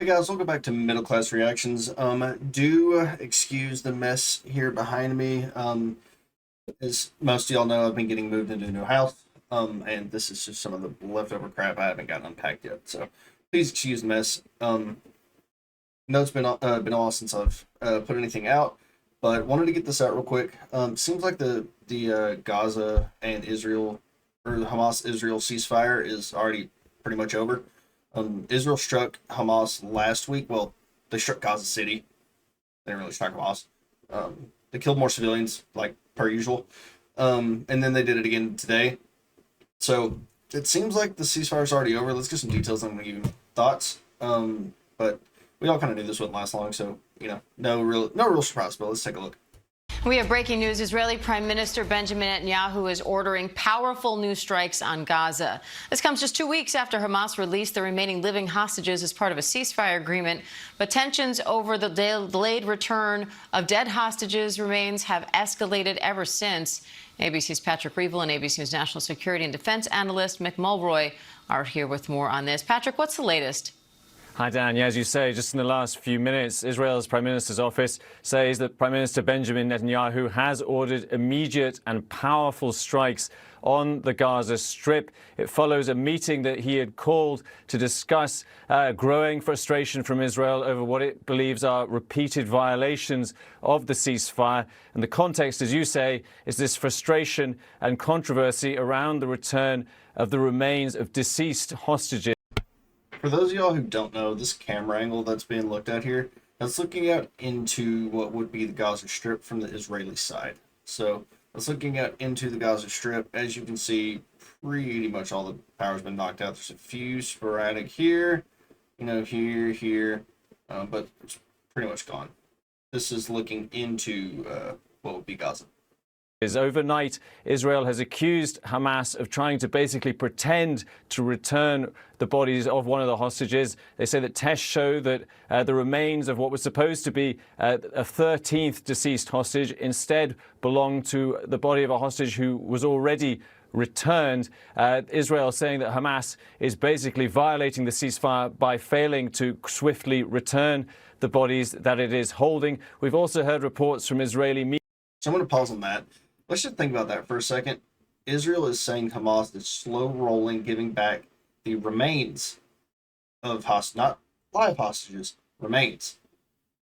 Hey guys, welcome back to Middle Class Reactions. Do excuse the mess here behind me. As most of y'all know, I've been getting moved into a new house. And this is just some of the leftover crap I haven't gotten unpacked yet. So please excuse the mess. No, it's been a while since I've put anything out, but wanted to get this out real quick. Seems like the Gaza and Israel, or the Hamas-Israel ceasefire is already pretty much over. Israel struck Hamas last week. Well, they struck Gaza City. They didn't really strike Hamas. They killed more civilians, like per usual. And then they did it again today. So it seems like the ceasefire is already over. Let's get some details. I'm going to give you thoughts. But we all kind of knew this wouldn't last long, so no real surprise. But let's take a look. We have breaking news. Israeli Prime Minister Benjamin Netanyahu is ordering powerful new strikes on Gaza. This comes just 2 weeks after Hamas released the remaining living hostages as part of a ceasefire agreement. But tensions over the delayed return of dead hostages remains have escalated ever since. ABC's Patrick Reevell and ABC News national security and defense analyst Mick Mulroy are here with more on this. Patrick, what's the latest? Hi, Dan. Yeah, as you say, just in the last few minutes, Israel's Prime Minister's office says that Prime Minister Benjamin Netanyahu has ordered immediate and powerful strikes on the Gaza Strip. It follows a meeting that he had called to discuss growing frustration from Israel over what it believes are repeated violations of the ceasefire. And the context, as you say, is this frustration and controversy around the return of the remains of deceased hostages. For those of y'all who don't know, this camera angle that's being looked at here, that's looking out into what would be the Gaza Strip from the Israeli side. So that's looking out into the Gaza Strip. As you can see, pretty much all the power's been knocked out. There's a few sporadic here, here, but it's pretty much gone. This is looking into what would be Gaza. Overnight, Israel has accused Hamas of trying to basically pretend to return the bodies of one of the hostages. They say that tests show that the remains of what was supposed to be a 13th deceased hostage instead belonged to the body of a hostage who was already returned. Israel saying that Hamas is basically violating the ceasefire by failing to swiftly return the bodies that it is holding. We've also heard reports from Israeli media. So I'm going to pause on that. Let's just think about that for a second. Israel is saying Hamas is slow rolling, giving back the remains of not live hostages, remains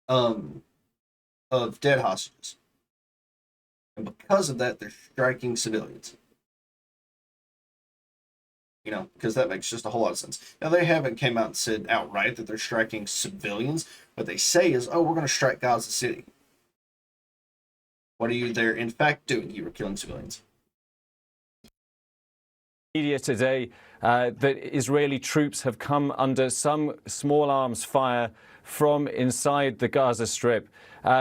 of dead hostages. And because of that, they're striking civilians. Because that makes just a whole lot of sense. Now, they haven't came out and said outright that they're striking civilians. What they say is, oh, we're going to strike Gaza City. What are you there, in fact, doing? You were killing civilians. Media today that Israeli troops have come under some small arms fire from inside the Gaza Strip.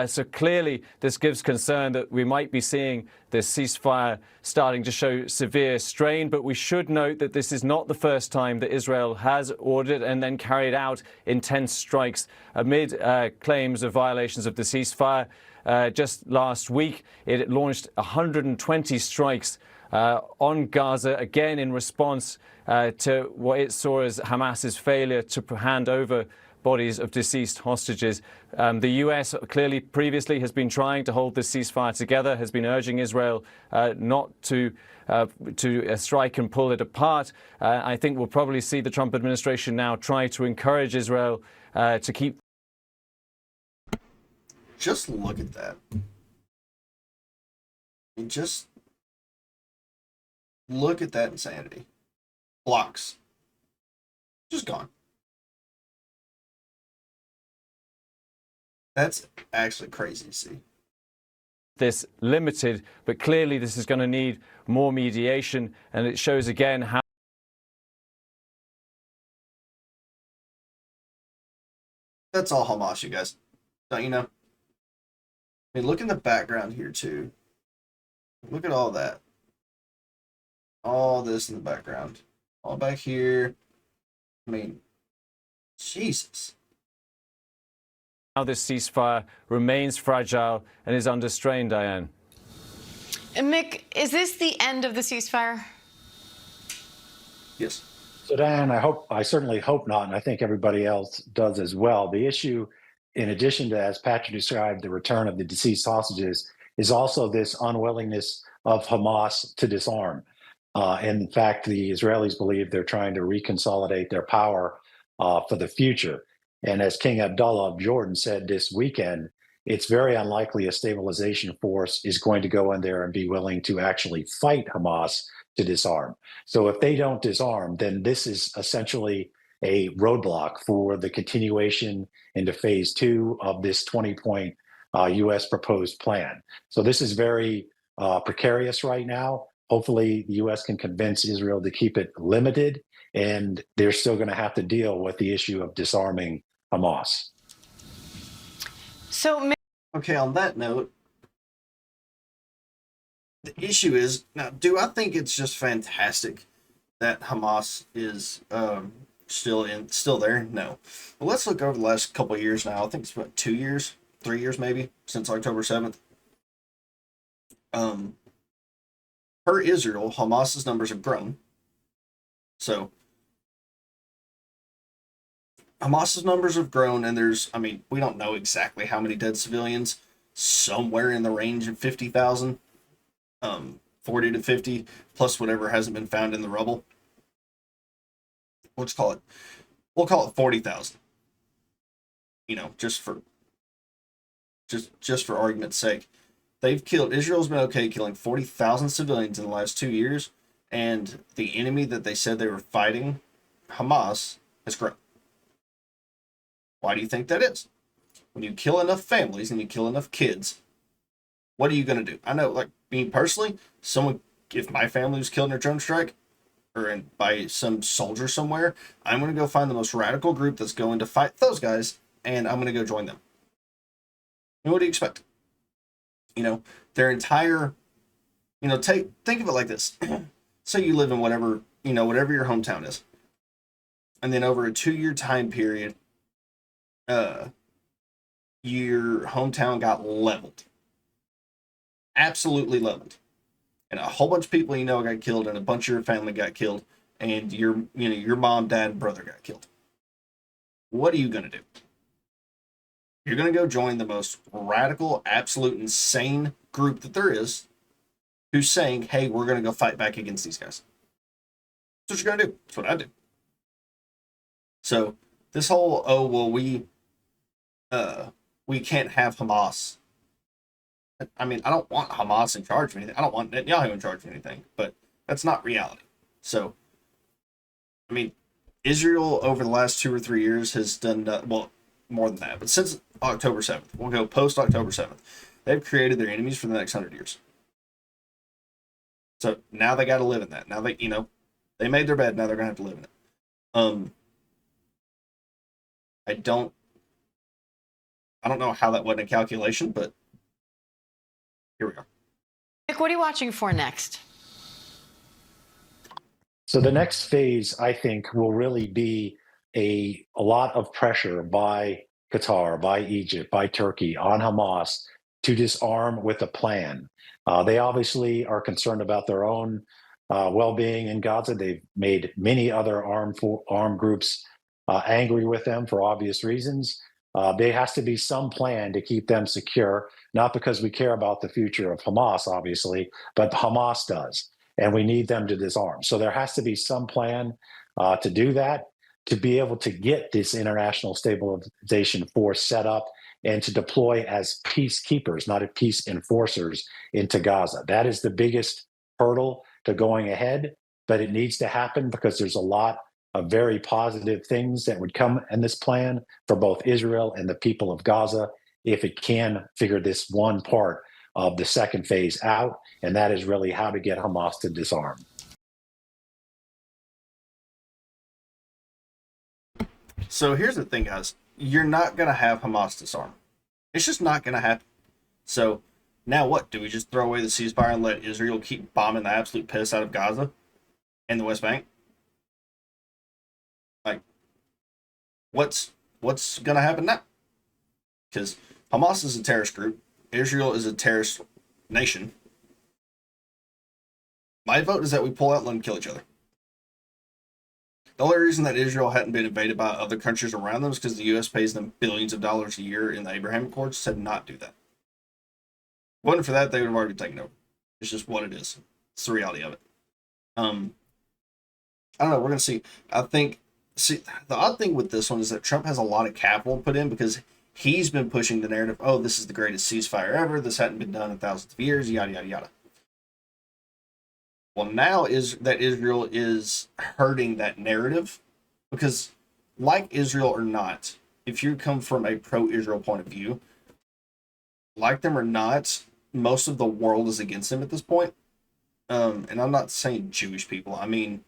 So clearly, this gives concern that we might be seeing this ceasefire starting to show severe strain. But we should note that this is not the first time that Israel has ordered and then carried out intense strikes amid claims of violations of the ceasefire. Just last week, it launched 120 strikes on Gaza, again in response to what it saw as Hamas's failure to hand over bodies of deceased hostages. The U.S. clearly previously has been trying to hold this ceasefire together, has been urging Israel not to strike and pull it apart. I think we'll probably see the Trump administration now try to encourage Israel to keep. Just look at that. And just look at that insanity. Blocks. Just gone. That's actually crazy to see. This limited, but clearly this is going to need more mediation, and it shows again how. That's all Hamas, you guys. Don't you know? I mean, look in the background here, too. Look at all that. All this in the background. All back here. I mean, Jesus. Now this ceasefire remains fragile and is under strain, Diane. And Mick, is this the end of the ceasefire? Yes. So Dan, I certainly hope not, and I think everybody else does as well. The issue, in addition to, as Patrick described, the return of the deceased hostages, is also this unwillingness of Hamas to disarm. In fact, the Israelis believe they're trying to reconsolidate their power for the future. And as King Abdullah of Jordan said this weekend, it's very unlikely a stabilization force is going to go in there and be willing to actually fight Hamas to disarm. So if they don't disarm, then this is essentially a roadblock for the continuation into phase two of this 20-point U.S. proposed plan. So this is very precarious right now. Hopefully, the U.S. can convince Israel to keep it limited, and they're still going to have to deal with the issue of disarming Hamas. So, Okay, on that note, the issue is now, do I think it's just fantastic that Hamas is still there? No. But let's look over the last couple of years now. I think it's about 2 years, 3 years maybe, since October 7th. Per Israel, Hamas's numbers have grown. So Hamas's numbers have grown, and we don't know exactly how many dead civilians, somewhere in the range of 50,000, 40 to 50, plus whatever hasn't been found in the rubble. We'll call it 40,000. Just for argument's sake. Israel's been okay killing 40,000 civilians in the last 2 years, and the enemy that they said they were fighting, Hamas, has grown. Why do you think that is? When you kill enough families and you kill enough kids, what are you going to do? I know, like me personally, if my family was killed in a drone strike or by some soldier somewhere, I'm going to go find the most radical group that's going to fight those guys, and I'm going to go join them. And what do you expect? Their entire, think of it like this. Say you live in whatever your hometown is. And then over a 2-year time period, your hometown got leveled. Absolutely leveled. And a whole bunch of people got killed, and a bunch of your family got killed, and your mom, dad, and brother got killed. What are you going to do? You're going to go join the most radical, absolute, insane group that there is, who's saying, hey, we're going to go fight back against these guys. That's what you're going to do. That's what I do. So this whole, we can't have Hamas. I don't want Hamas in charge of anything. I don't want Netanyahu in charge of anything, but that's not reality. So, Israel over the last 2 or 3 years has done, more than that, but since October 7th, we'll go post October 7th, they've created their enemies for the next 100 years. So now they got to live in that. Now they made their bed, now they're going to have to live in it. I don't know how that wasn't a calculation, but here we are. Nick, what are you watching for next? So the next phase, I think, will really be a lot of pressure by Qatar, by Egypt, by Turkey on Hamas to disarm with a plan. They obviously are concerned about their own well-being in Gaza. They've made many other armed groups angry with them for obvious reasons. There has to be some plan to keep them secure, not because we care about the future of Hamas, obviously, but Hamas does, and we need them to disarm. So there has to be some plan to do that, to be able to get this international stabilization force set up and to deploy as peacekeepers, not as peace enforcers, into Gaza. That is the biggest hurdle to going ahead, but it needs to happen because there's a lot of very positive things that would come in this plan for both Israel and the people of Gaza if it can figure this one part of the second phase out, and that is really how to get Hamas to disarm. So here's the thing, guys. You're not going to have Hamas disarm. It's just not going to happen. So now what? Do we just throw away the ceasefire and let Israel keep bombing the absolute piss out of Gaza and the West Bank? Like, what's going to happen now? Because Hamas is a terrorist group. Israel is a terrorist nation. My vote is that we pull out and let them kill each other. The only reason that Israel hadn't been invaded by other countries around them is because the U.S. pays them billions of dollars a year in the Abraham Accords to not do that. If it wasn't for that, they would have already taken over. It's just what it is. It's the reality of it. I don't know. We're gonna see. See, the odd thing with this one is that Trump has a lot of capital put in because he's been pushing the narrative. Oh, this is the greatest ceasefire ever. This hadn't been done in thousands of years. Yada yada yada. Well, now is that Israel is hurting that narrative because, like Israel or not, if you come from a pro-Israel point of view, like them or not, most of the world is against them at this point. And I'm not saying Jewish people. I mean,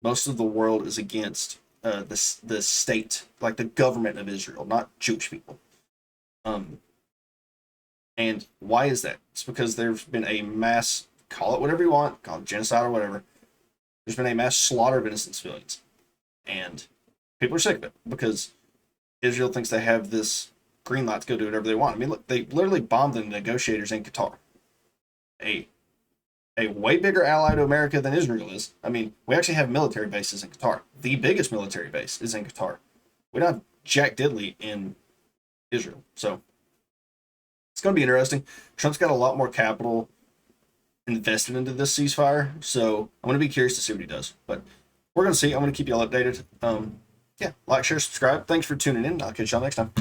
most of the world is against the state, like the government of Israel, not Jewish people. And why is that? It's because there's been a mass, call it whatever you want, call it genocide or whatever. There's been a mass slaughter of innocent civilians. And people are sick of it because Israel thinks they have this green light to go do whatever they want. I mean, look, they literally bombed the negotiators in Qatar. A way bigger ally to America than Israel is. I mean, we actually have military bases in Qatar. The biggest military base is in Qatar. We don't have Jack Diddley in Israel. So it's going to be interesting. Trump's got a lot more capital invested into this ceasefire. So I'm going to be curious to see what he does. But we're going to see. I'm going to keep y'all updated. Yeah, like, share, subscribe. Thanks for tuning in. I'll catch y'all next time.